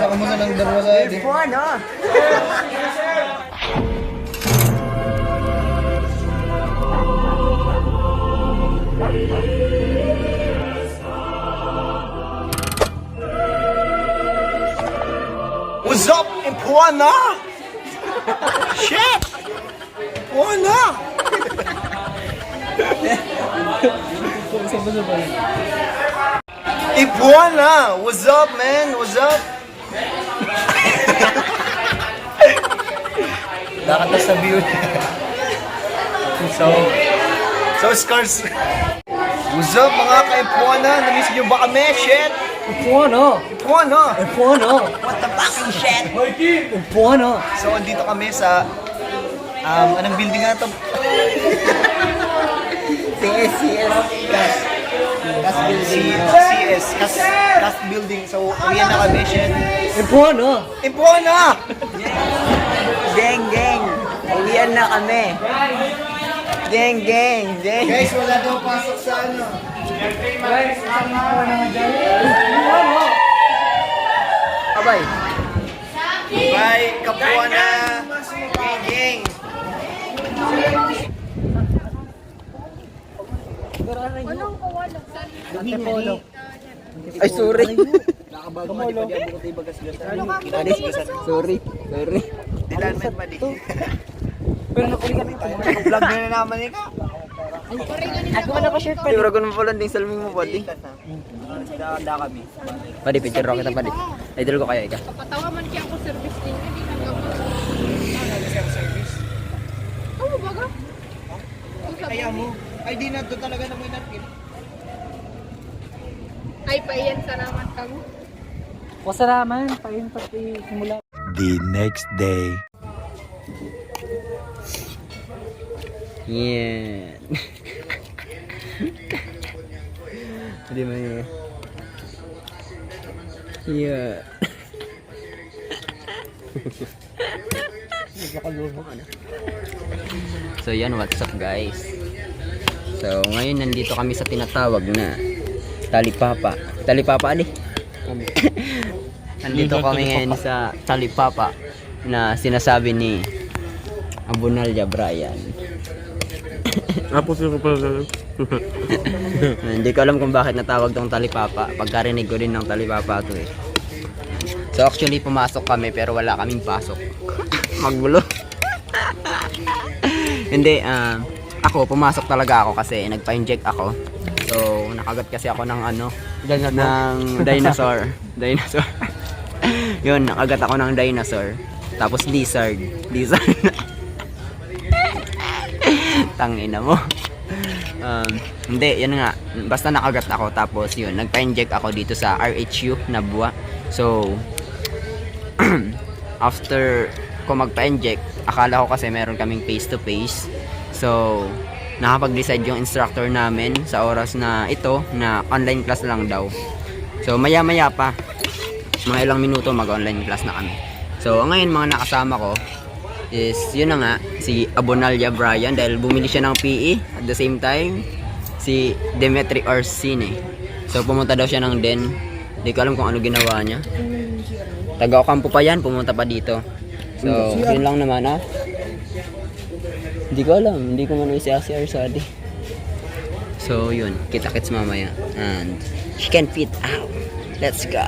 Ako muna ng dalawa sa edit. What's up, Impuana? Shit! Impuana! Impuana! What's up, man? What's up? Nakata sa view. So Scars. What's up, mga ka-Impuana? Namiss niyo ba kami? Shit! Impuana! Impuana! Impuana! What the fucking shit? Impuana! So, andito kami sa, anong building nga ito? CS building. So, uwian na kami, shit. Impuana! Impuana! Geng, geng. Uwian na kami. Geng, geng, geng. Guys, wala daw pasok sa ano. Abay. Bye, Kapuana! Gang, gang! Ay, sorry. Sorry. Dilanman pa di. Vlog na naman eh ka. Siguro ko naman pala ding salming mo, pwede. Dada kami. Pwede, picture rock kita, pwede. Idol ko kaya ika. Patawa man kaya ako service din. Hindi ka service. Oo, baga. Kaya mo. Ay, di na to talaga na may napkin. Ay, paiyan sa naman kamo. Pasalaman, pahin pati simula. The next day. Yeah. Hindi man yun. Yeah. So yan, what's up guys? So ngayon nandito kami sa tinatawag na Talipapa. Talipapa ali? Nandito kami ngayon sa Talipapa na sinasabi ni Abunalya Brian. Hindi ko alam kung bakit natawag tong Talipapa. Pagkarinig ko din ng Talipapa to eh. So actually pumasok kami pero wala kaming pasok. Magbulo. Hindi, ako pumasok talaga ako kasi nagpa-inject ako. So nakagat kasi ako ng ano, ng dinosaur. Dinosaur. Yun, nakagat ako ng dinosaur. Tapos lizard. Tangina mo. Hindi, yan nga. Basta nakagat ako. Tapos yun, nagpa-inject ako dito sa RHU na buwa. So, after ko magpa-inject, akala ko kasi meron kaming face to face. So, nakapag-decide yung instructor namin sa oras na ito na online class lang daw. So, maya-maya pa, mga ilang minuto mag-online class na kami. So, ngayon mga nakasama ko is, yun na nga, si Abunalya Brian dahil bumili siya ng PE at the same time, si Demetri Orsine. So, pumunta daw siya ng Den. Hindi ko alam kung ano ginawa niya. Taga-Ocampo pa yan, pumunta pa dito. So, yun lang naman ah. Hindi ko alam, hindi ko man si Arsadi. So, yun, kita-kits mamaya. And, she can fit out. Let's go.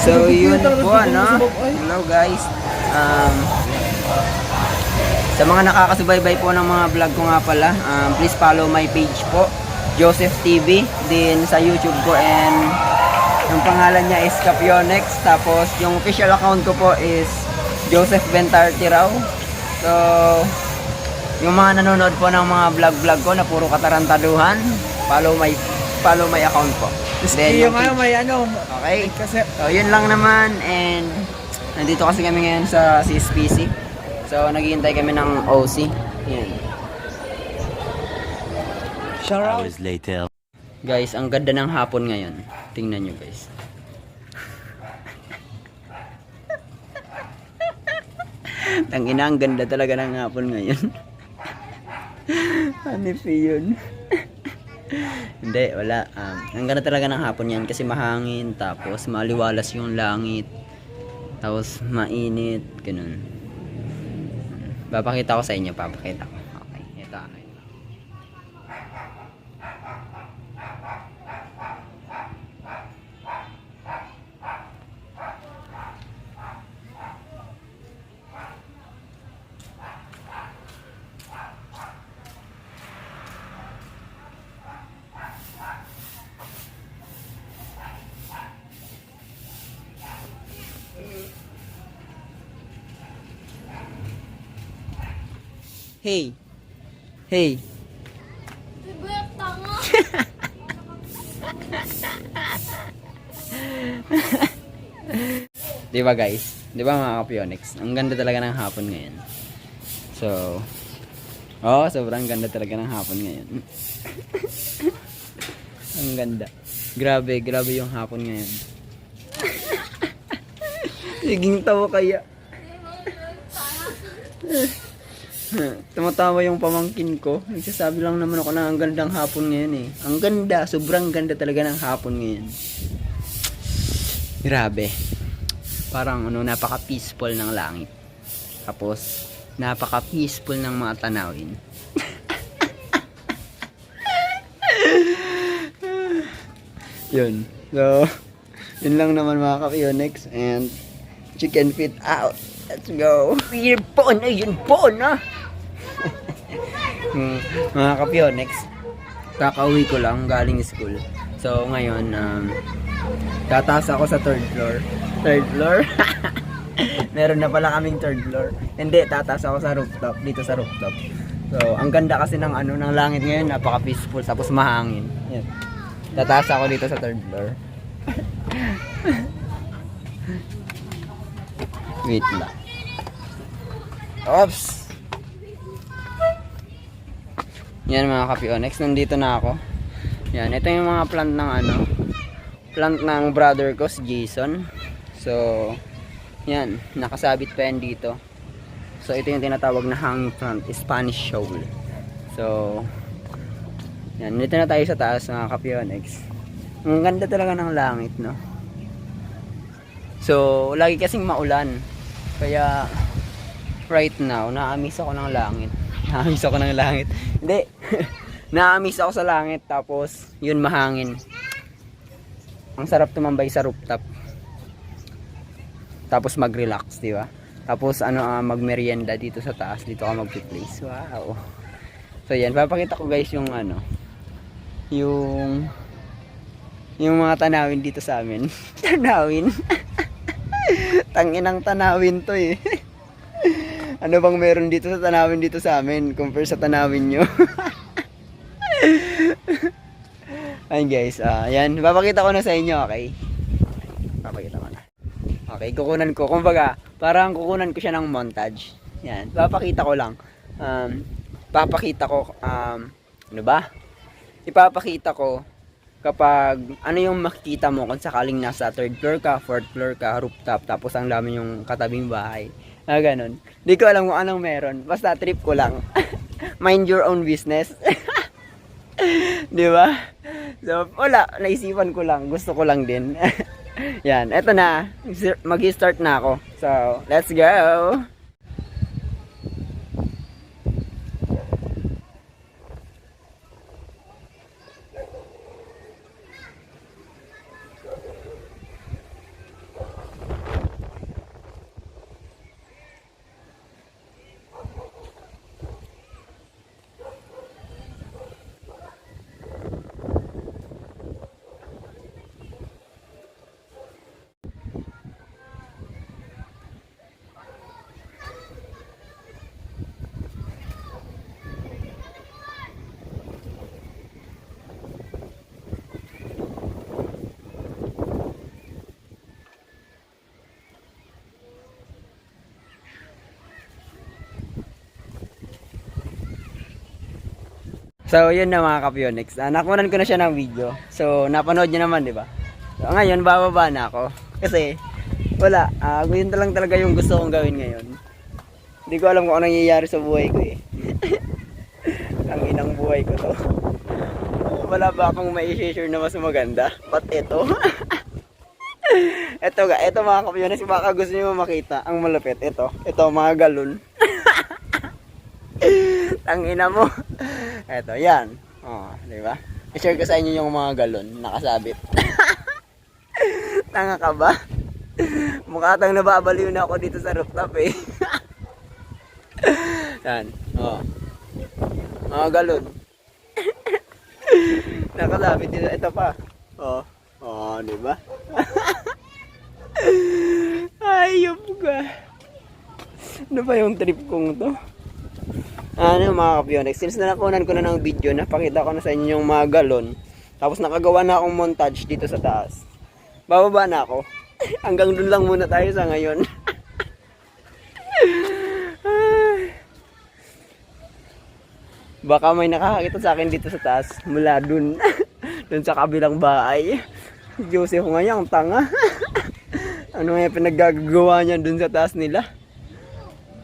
So yun po ano. Hello guys. Sa mga nakakasubaybay po ng mga vlog ko nga pala, please follow my page po, Joseph TV, din sa YouTube ko, and yung pangalan niya is Capionex. Tapos yung official account ko po is Joseph Bentarte raw. So yung mga nanonood po ng mga vlog ko na puro katarantaduhan, follow my account po. Then, Yung ano, may ano. okay. Kasi, So, yun lang naman, and nandito kasi kami ngayon sa CSPC. So, naghihintay kami ng OC. Yan. shout out. Hours later. Guys, ang ganda ng hapon ngayon. Tingnan nyo guys. Tangina, ang ganda talaga ng hapon ngayon. Ano pa yun? Hindi, wala. Ang ganda talaga ng hapon yan kasi mahangin, tapos maliwalas yung langit, tapos mainit, ganun. Papakita ko sa inyo, papakita ko. Okay, ito. Hey. Hey. Diba guys? Diba mga Kapionix? Ang ganda talaga ng hapon ngayon. So, sobrang ganda talaga ng hapon ngayon. Ang ganda. Grabe yung hapon ngayon. Siging tawa kaya. Tumatawa yung pamangkin ko. Nagsasabi lang naman ako na ang gandang hapon ngayon eh. Ang ganda, sobrang ganda talaga ng hapon ngayon. Grabe. Parang napaka-peaceful ng langit. Tapos, napaka-peaceful ng mga tanawin. Yun. So, yun lang naman mga Kapionix. And, chicken feet out. Let's go. Yun po na. Mga Kapionix, kakauwi ko lang galing school. So ngayon, tataas ako sa third floor. Meron na pala kaming third floor. Hindi, tataas ako sa rooftop, dito sa rooftop. So ang ganda kasi ng ng langit ngayon, napaka-peaceful, tapos mahangin. Yan. Tataas ako dito sa third floor. Wait lang. Oops. Yan mga Kapionix, nandito na ako. Yan, ito yung mga plant ng brother ko, si Jason. So, yan, nakasabit pa yan dito. So, ito yung tinatawag na hanging plant, Spanish shoal. So, yan, dito na tayo sa taas mga Kapionix. Ang ganda talaga ng langit, no? So, lagi kasing maulan. Kaya, right now, na-miss ako ng langit. Hindi. Na-miss ako sa langit. Tapos, yun mahangin. Ang sarap tumambay sa rooftop. Tapos mag-relax, di ba? Tapos, mag-merienda dito sa taas. Dito ka mag-place. Wow. So, yan. Papakita ko guys yung yung mga tanawin dito sa amin. Tanawin. Tanginang tanawin to eh. Ano bang meron dito sa tanawin dito sa amin compare sa tanawin nyo? Ayun guys, yan, papakita ko na sa inyo, okay? Papakita ko na. Okay, kukunan ko, kumbaga, parang kukunan ko siya ng montage. Yan, papakita ko lang. Ano ba? Ipapakita ko kapag ano yung makikita mo kung sakaling nasa third floor ka, fourth floor ka, rooftop, tapos ang dami yung katabing bahay. Ganun. Di ko alam kung anong meron. Basta trip ko lang. Mind your own business. Di ba? So, wala. Naisipan ko lang. Gusto ko lang din. Yan. Eto na. Mag-start na ako. So, let's go! So, yun na mga Kapionix. Nakunan ko na siya ng video. So, napanood niyo naman, di ba? So, ngayon, bababa na ako. Kasi, wala. Yun lang talaga yung gusto kong gawin ngayon. Hindi ko alam kung ano nangyayari sa buhay ko eh. Ang inang buhay ko to. Wala ba akong mai-share na mas maganda? Ba't ito? Ito mga kapyones, baka gusto niyo makita ang malupit. Ito mga galon. Tangina mo. Ito, yan. Oh, di ba? I-share ko sa inyo yung mga galon nakasabit. Tanga ka ba? Mukha tang nababaliw na ako dito sa rooftop eh. Yan. Oh. Mga galon. Nakasabit dito. Ito pa. Oh. Oh, di ba? Ayop ka. Ano ba yung trip kong to? Ano mga kapyonex, since nakunan ko na ng video, napakita ko na sa inyo yung mga galon. Tapos nakagawa na akong montage dito sa taas. Bababa na ako. Hanggang dun lang muna tayo sa ngayon. Baka may nakakakita sa akin dito sa taas mula dun. Dun sa kabilang bahay. Joseph ngayon, ang tanga. Ano nga pinaggagawa niya dun sa taas nila.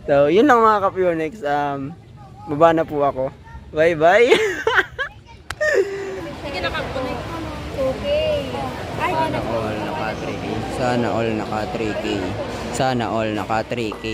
So, yun lang mga kapyonex. Baba na po ako. Bye bye. Sige, nakakonect. Okay. Ay, Sana all naka 3K. Sana all naka 3K. Sana all naka 3K.